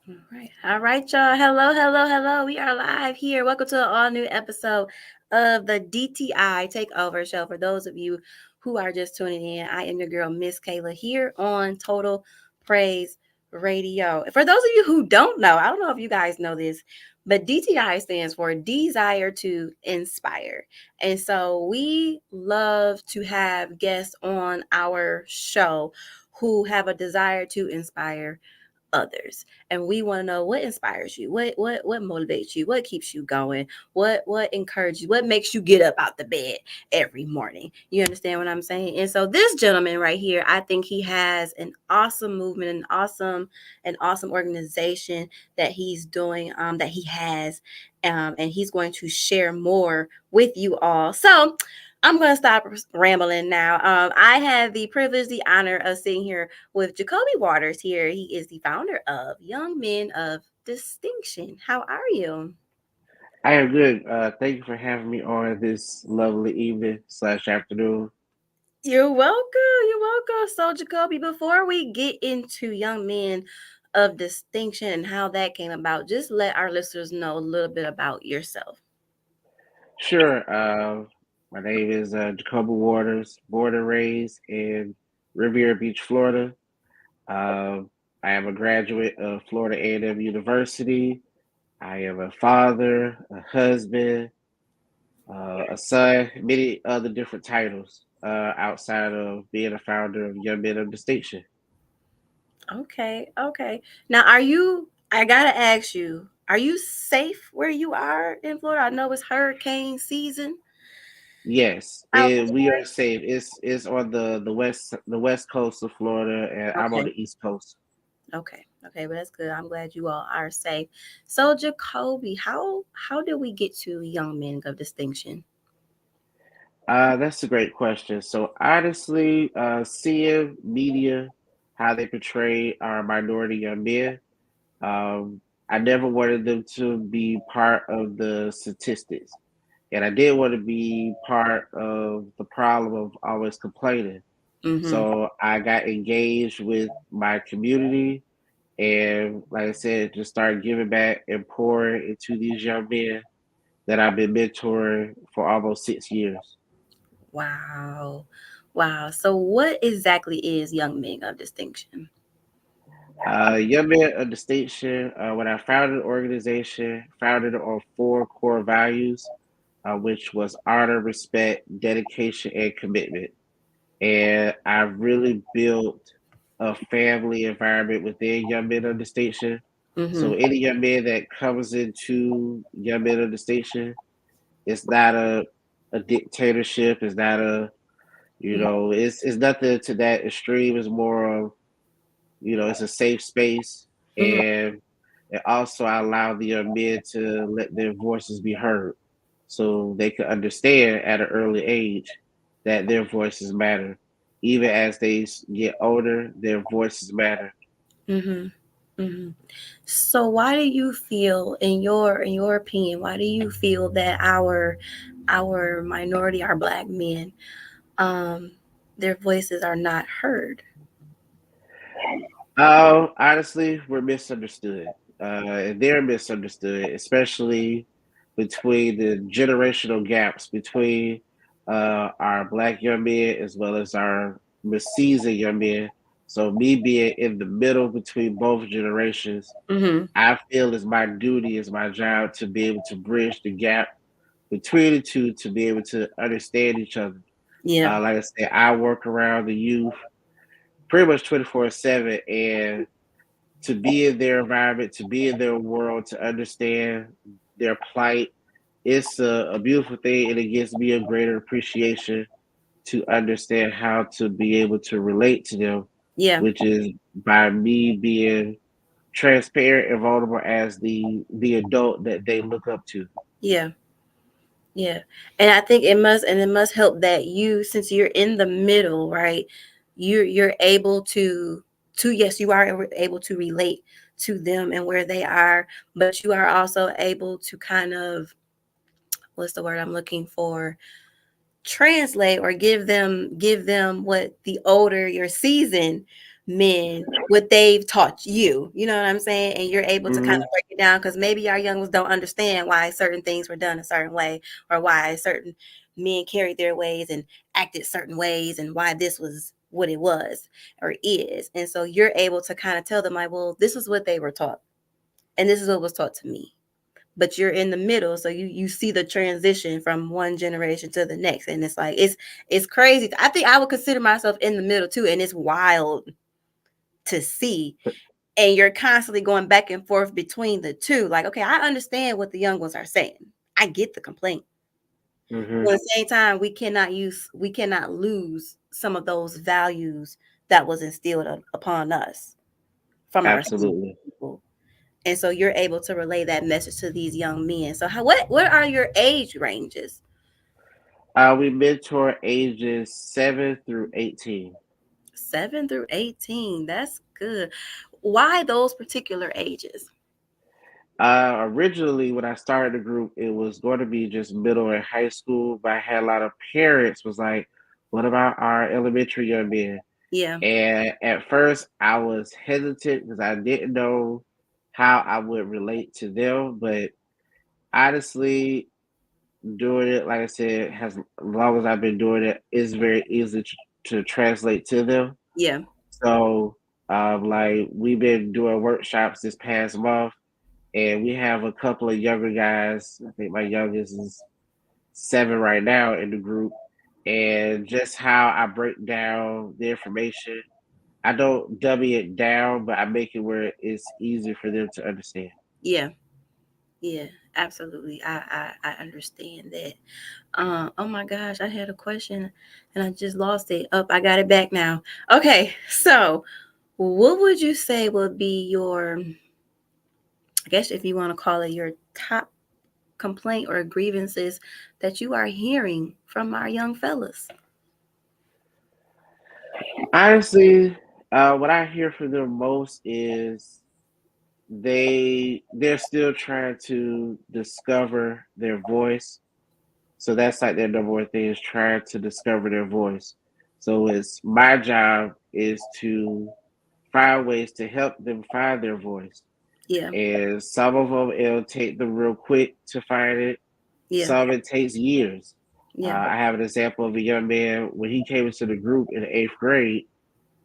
All right, y'all. Hello, hello, hello. We are live here. Welcome to an all new episode of the DTI Takeover Show. For those of you who are just tuning in, I am your girl, Miss Kayla, here on Total Praise Radio. For those of you who don't know, I don't know if you guys know this, but DTI stands for Desire to Inspire. And so we love to have guests on our show who have a desire to inspire others, and we want to know what inspires you, what motivates you, what keeps you going, what encourages you, what makes you get up out the bed every morning. You understand what I'm saying? And so this gentleman right here, I think he has an awesome movement, an awesome organization that he's doing, that he has, and he's going to share more with you all. So I'm going to stop rambling now. I have the privilege, the honor of sitting here with Jacoby Waters here. He is the founder of Young Men of Distinction. How are you? I am good. Thank you for having me on this lovely evening slash afternoon. You're welcome. You're welcome. So, Jacoby, before we get into Young Men of Distinction and how that came about, just let our listeners know a little bit about yourself. Sure. My name is Jacoby Waters, born and raised in Riviera Beach, Florida. Um, I am a graduate of Florida A&M University. I am a father, a husband, a son, many other different titles outside of being a founder of Young Men of Distinction. Okay. Okay. Now, I got to ask you, are you safe where you are in Florida? I know it's hurricane season Yes, out we are safe. It's on the west coast of Florida, and there. I'm on Okay. the east coast. Okay. Okay, but that's good. I'm glad you all are safe. So, Jacoby, how did we get to Young Men of Distinction? That's a great question. So honestly, seeing media how they portray our minority young men, I never wanted them to be part of the statistics, and I did want to be part of the problem of always complaining. Mm-hmm. So I got engaged with my community and like I said, just start giving back and pouring into these young men that I've been mentoring for almost 6 years. Wow. Wow. So, what exactly is Young Men of Distinction? Young Men of Distinction, when I founded the organization, founded it on four core values, which was honor, respect, dedication, and commitment. And I really built a family environment within Young Men of Distinction. Mm-hmm. So any young man that comes into Young Men of Distinction, it's not a dictatorship. It's not a it's nothing to that extreme. It's more of it's a safe space, Mm-hmm. and also I allow the young men to let their voices be heard, so they can understand at an early age that their voices matter. Even as they get older, their voices matter. Mm-hmm. Mm-hmm. So, why do you feel, in your opinion, why do you feel that our minority, our Black men, um, their voices are not heard? Honestly, we're misunderstood. They're misunderstood, especially between the generational gaps between our black young men as well as our seasoned young men. So me being in the middle between both generations, Mm-hmm. I feel it's my duty, it's my job to be able to bridge the gap between the two to be able to understand each other. Yeah. Like I said, I work around the youth pretty much 24/7, and to be in their environment, to be in their world, to understand their plight. It's a beautiful thing, and it gives me a greater appreciation to understand how to be able to relate to them, Yeah. which is by me being transparent and vulnerable as the adult that they look up to. Yeah. Yeah. And I think it must help that you, since you're in the middle, right? You're able to yes, you are able to relate to them and where they are, but you are also able to kind of, what's the word I'm looking for? Translate or give them what the older your season, men what they've taught you. You know what I'm saying? And you're able to kind Hmm. of break it down because maybe our young ones don't understand why certain things were done a certain way or why certain men carried their ways and acted certain ways and why this was what it was or is. And so you're able to kind of tell them, like, well, this is what they were taught and this is what was taught to me, but you're in the middle, so you see the transition from one generation to the next, and it's like it's crazy. I think I would consider myself in the middle too, and it's wild to see. And you're constantly going back and forth between the two. Like, okay, I understand what the young ones are saying. I get the complaint. Hmm. But at the same time, we cannot lose some of those values that was instilled upon us from our Absolutely. people. And so you're able to relay that message to these young men. So how what are your age ranges? We mentor ages 7 through 18. 7 through 18. That's good. Why those particular ages? Originally, when I started the group, it was going to be just middle and high school, but I had a lot of parents was like, "What about our elementary young men?" Yeah, And at first, I was hesitant because I didn't know how I would relate to them. But honestly, doing it, like I said, has as long as I've been doing it, it's very easy to translate to them. yeah, So, like we've been doing workshops this past month, and we have a couple of younger guys. I think my youngest is 7 right now in the group, and just how I break down the information. I don't dummy it down, but I make it where it's easy for them to understand. yeah, yeah. Absolutely. I understand that. Oh my gosh, I had a question and I just lost it. Up, I got it back now. Okay, so what would you say would be your, I guess if you want to call it your top complaint or grievances that you are hearing from our young fellas? Honestly, what I hear from them most is they're still trying to discover their voice. So that's like their number one thing is trying to discover their voice. So it's my job is to find ways to help them find their voice. Yeah, And some of them it'll take them real quick to find it. yeah, Some it takes years. yeah, I have an example of a young man when he came into the group in the eighth grade.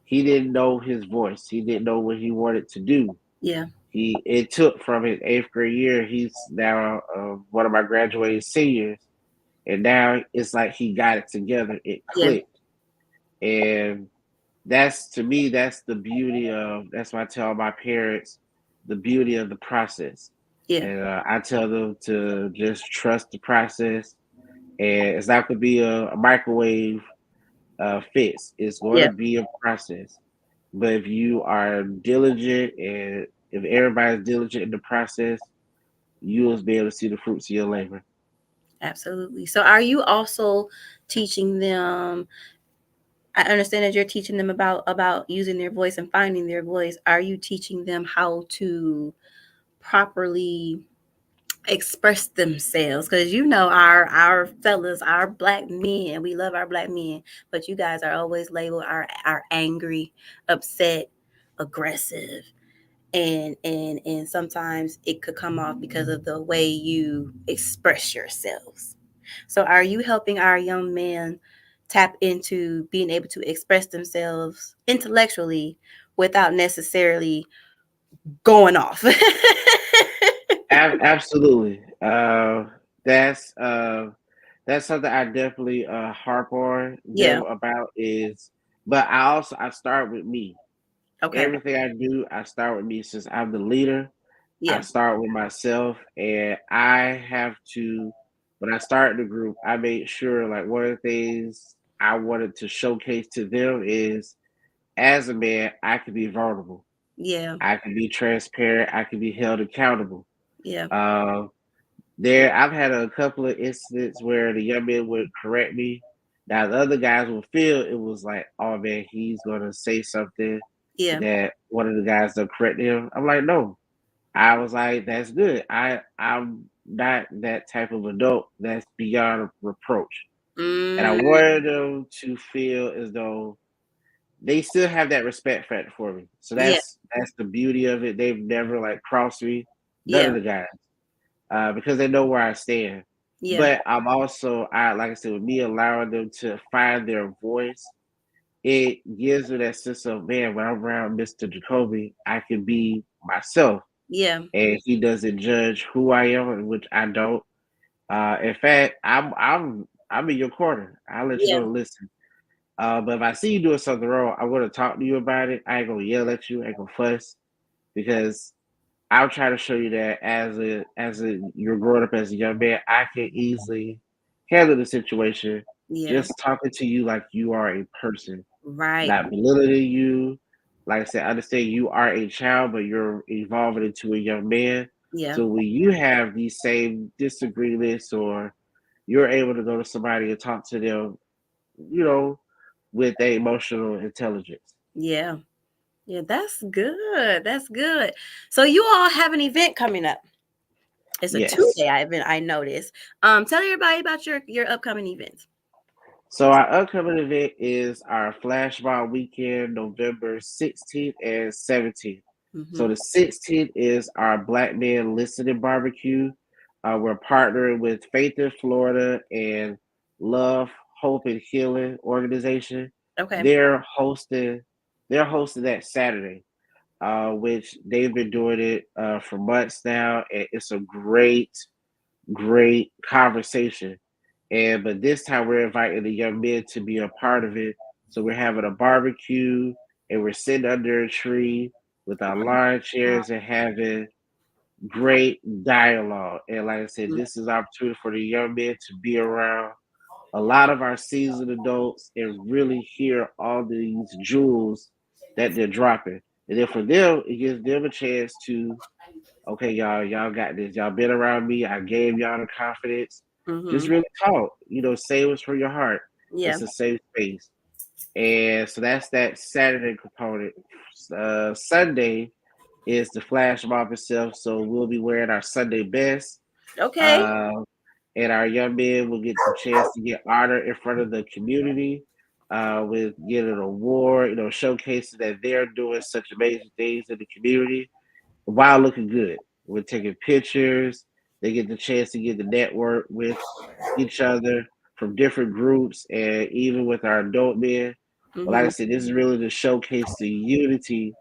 He didn't know his voice. He didn't know what he wanted to do. yeah, He it took from his eighth grade year. He's now one of my graduating seniors, and now it's like he got it together. It yeah, clicked, and that's to me that's the beauty of. That's why I tell my parents the beauty of the process, yeah, and I tell them to just trust the process. And it's not going to be a microwave fix. It's going yeah. to be a process. But if you are diligent and if everybody's diligent in the process, you will be able to see the fruits of your labor. Absolutely. So are you also teaching them, I understand that you're teaching them about using their voice and finding their voice. Are you teaching them how to properly express themselves? Because you know our fellas, our black men, we love our black men, but you guys are always labeled our angry, upset, aggressive, and sometimes it could come off because of the way you express yourselves. So are you helping our young men tap into being able to express themselves intellectually without necessarily going off? Absolutely. That's uh, that's something I definitely harp on Yeah, them about is, but I start with me. okay, Everything I do, I start with me since I'm the leader. I yeah, start with myself, and I have to. When I started the group, I made sure like one of the things I wanted to showcase to them is, as a man, I can be vulnerable. yeah, I can be transparent. I can be held accountable. yeah, Uh, I've had a couple of incidents where the young men would correct me. Now the other guys would feel it was like, oh man, he's gonna say something yeah, that one of the guys that correct him. I'm like, no. I was like, that's good. I'm not that type of adult that's beyond reproach. And I mm, wanted them to feel as though they still have that respect factor for me. So Yeah. that's the beauty of it. They've never like crossed me, none Yeah. of the guys, because they know where I stand. Yeah. But I'm also, I like I said, with me allowing them to find their voice, it gives me that sense of, man, when I'm around Mr. Jacoby, I can be myself, Yeah. and he doesn't judge who I am, which I don't. In fact, I'm in your corner. I'll let you Yeah. know to listen. But if I see you doing something wrong, I'm gonna talk to you about it. I ain't gonna yell at you. I ain't gonna fuss because I'll try to show you that as a you're growing up as a young man, I can easily handle the situation. Yeah. Just talking to you like you are a person, Right. not belittling you. Like I said, I understand you are a child, but you're evolving into a young man. Yeah. So when you have these same disagreements, or you're able to go to somebody and talk to them, you know, with a emotional intelligence. Yeah. Yeah. That's good. That's good. So you all have an event coming up. It's a Yes. 2-day event. I noticed. Tell everybody about your upcoming events. So our upcoming event is our Flash Mob weekend, November 16th and 17th. So Mm-hmm. the 16th is our Black Men Listening Barbecue. We're partnering with Faith in Florida and Love, Hope, and Healing organization. Okay. They're hosting. They're hosting that Saturday, which they've been doing it for months now, and it's a great conversation. And but this time we're inviting the young men to be a part of it. So we're having a barbecue and we're sitting under a tree with our lawn chairs and having great dialogue. And like I said, this is an opportunity for the young men to be around a lot of our seasoned adults and really hear all these jewels that they're dropping. And then for them, it gives them a chance to, okay, y'all got this. Y'all been around me. I gave y'all the confidence. Just Mm-hmm. really talk. Say what's from your heart. Yeah. It's a safe space. And so that's that Saturday component. Sunday is the flash mob itself. So we'll be wearing our Sunday best. Okay. Uh, and our young men will get the chance to get honored in front of the community with getting an award, showcasing that they're doing such amazing things in the community while looking good. We're taking pictures. They get the chance to get the network with each other from different groups and even with our adult men. But like I Mm-hmm. said, this is really to showcase the unity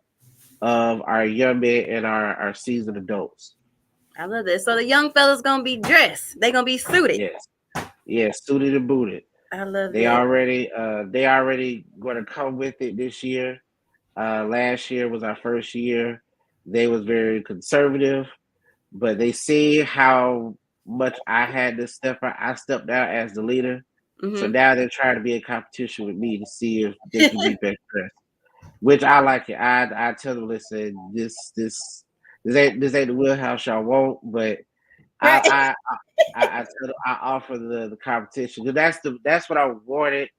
of our young men and our seasoned adults. I love this. So the young fella's gonna be dressed. They gonna be suited. Yes. Yes, suited and booted. I love They that. already they already gonna come with it this year. Last year was our first year. They was very conservative, but they see how much I had to step out. I stepped out as the leader. So Mm-hmm. now they're trying to be in competition with me to see if they can be best dressed. Which I like it. I tell them, listen, this ain't the wheelhouse y'all want, but Right. I tell them I offer the competition. Because that's what I wanted,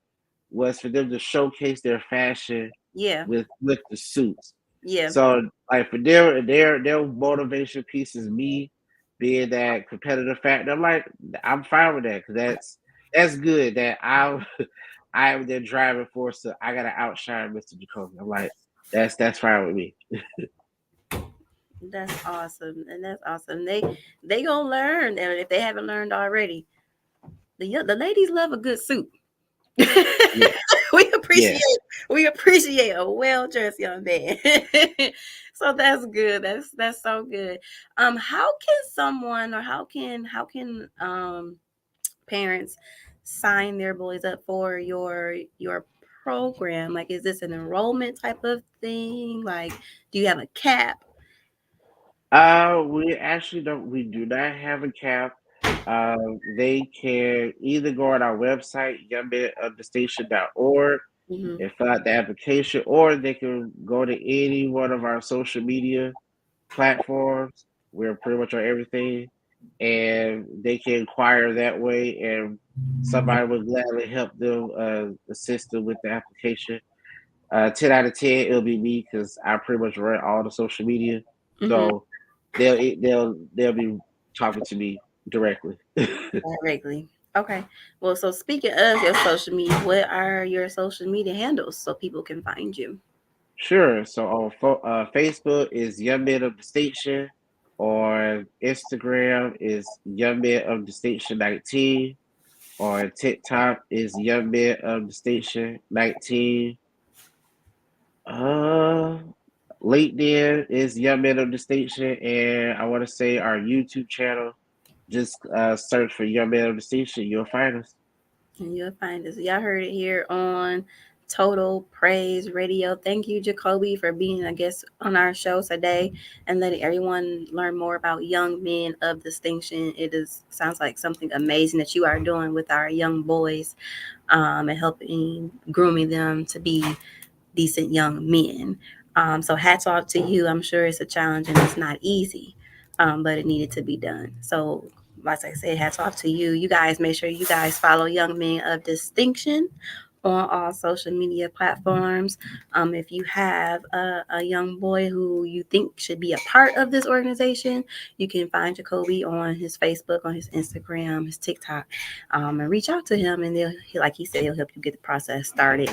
was for them to showcase their fashion Yeah. with the suits. Yeah. So like for their motivation piece is me being that competitive factor. I'm fine with that because that's good that I am their driving force. So I gotta outshine Mr. Jacoby. I'm like that's fine with me. That's awesome. And that's awesome. They gonna learn, and if they haven't learned already, the ladies love a good suit. Yeah, we yeah. appreciate we appreciate a well dressed young man. So that's good. That's so good. How can someone, or how can parents sign their boys up for your program? Like, is this an enrollment type of thing? Like, do you have a cap? We actually don't. We do not have a cap. They can either go on our website, youngmenofthestation.org, Mm-hmm. and fill out the application, or they can go to any one of our social media platforms. We're pretty much on everything, and they can inquire that way, and somebody will gladly help them assist them with the application. 10 out of 10, it'll be me because I pretty much run all the social media, Mm-hmm. so they'll be talking to me directly. Directly. Okay. Well, so speaking of your social media, what are your social media handles so people can find you? Sure. So on Facebook is Young Men of Distinction. On Instagram is Young Men of Distinction 19. On TikTok is Young Men of Distinction 19. Uh, LinkedIn is Young Men of Distinction, and I want to say our YouTube channel. Just search for Young Men of Distinction. You'll find us. And you'll find us. Y'all heard it here on Total Praise Radio. Thank you, Jacoby, for being a guest on our show today and letting everyone learn more about young men of distinction. It is sounds like something amazing that you are doing with our young boys, and helping grooming them to be decent young men. So hats off to you. I'm sure it's a challenge and it's not easy, but it needed to be done. So, like I said, hats off to you. You guys make sure you guys follow Young Men of Distinction on all social media platforms. If you have a young boy who you think should be a part of this organization, you can find Jacoby on his Facebook, on his Instagram, his TikTok, and reach out to him. And like he said, he'll help you get the process started.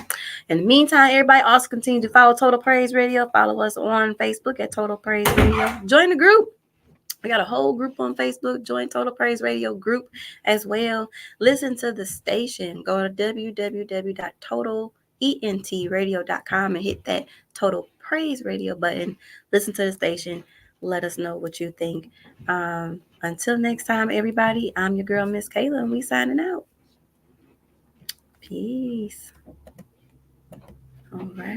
In the meantime, everybody also continue to follow Total Praise Radio. Follow us on Facebook at Total Praise Radio. Join the group. We got a whole group on Facebook. Join Total Praise Radio group as well. Listen to the station. Go to www.totalentradio.com and hit that Total Praise Radio button. Listen to the station. Let us know what you think. Until next time, everybody, I'm your girl, Miss Kayla, and we signing out. Peace. All right.